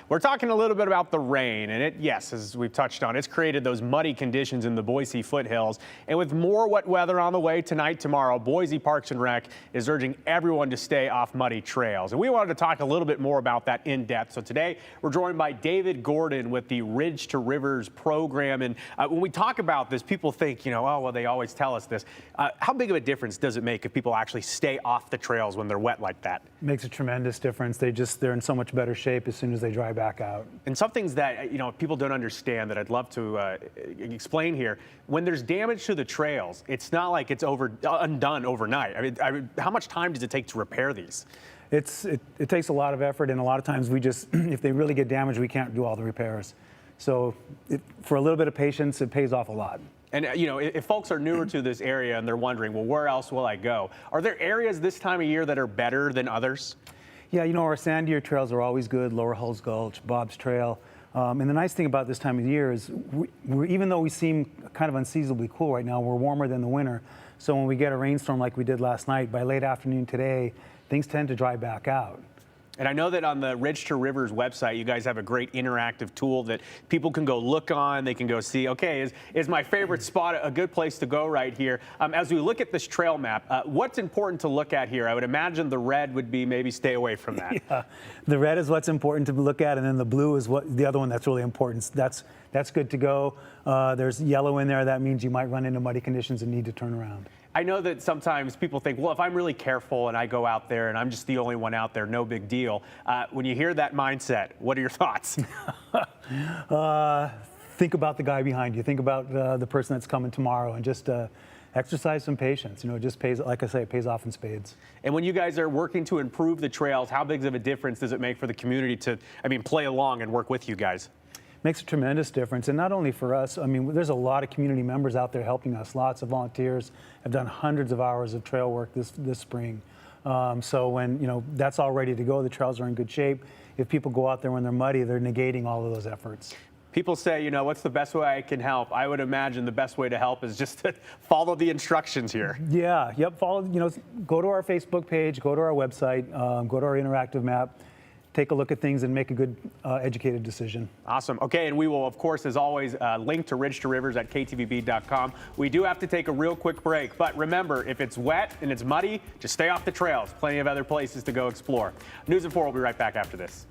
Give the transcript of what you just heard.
We're talking a little bit about the rain, and yes, as we've touched on, it's created those muddy conditions in the Boise foothills. And with more wet weather on the way tonight, tomorrow, Boise Parks and Rec is urging everyone to stay off muddy trails. And we wanted to talk a little bit more about that in depth. So today, we're joined by David Gordon with the Ridge to Rivers program. And when we talk about this, people think, oh, well, they always tell us this. How big of a difference does it make if people actually stay off the trails when they're wet like that? Makes a tremendous difference. They're in so much better shape as soon as they dry back out. And some things that people don't understand that I'd love to explain here. When there's damage to the trails, it's not like it's undone overnight. I mean, how much time does it take to repair these? It takes a lot of effort, and a lot of times we just, if they really get damaged, we can't do all the repairs. So for a little bit of patience, it pays off a lot. And, if folks are newer to this area and they're wondering, well, where else will I go? Are there areas this time of year that are better than others? Yeah, our sandier trails are always good, Lower Hulls Gulch, Bob's Trail. And the nice thing about this time of year is even though we seem kind of unseasonably cool right now, we're warmer than the winter. So when we get a rainstorm like we did last night, by late afternoon today, things tend to dry back out. And I know that on the Ridge to Rivers website, you guys have a great interactive tool that people can go look on. They can go see, okay, is my favorite spot a good place to go right here? As we look at this trail map, what's important to look at here? I would imagine the red would be maybe stay away from that. Yeah, the red is what's important to look at, and then the blue is the other one that's really important. That's good to go. There's yellow in there. That means you might run into muddy conditions and need to turn around. I know that sometimes people think, well, if I'm really careful and I go out there and I'm just the only one out there, no big deal. When you hear that mindset, what are your thoughts? Think about the guy behind you. Think about the person that's coming tomorrow, and just exercise some patience. It just pays, like I say, it pays off in spades. And when you guys are working to improve the trails, how big of a difference does it make for the community to, play along and work with you guys? Makes a tremendous difference, and not only for us. There's a lot of community members out there helping us. Lots of volunteers have done hundreds of hours of trail work this spring. So when that's all ready to go, the trails are in good shape. If people go out there when they're muddy, they're negating all of those efforts. People say, what's the best way I can help? I would imagine the best way to help is just to follow the instructions here. Yeah, yep. Follow. Go to our Facebook page, go to our website, go to our interactive map. Take a look at things and make a good, educated decision. Awesome. Okay, and we will, of course, as always, link to Ridge to Rivers at ktvb.com. We do have to take a real quick break, but remember, if it's wet and it's muddy, just stay off the trails. Plenty of other places to go explore. News at 4 will be right back after this.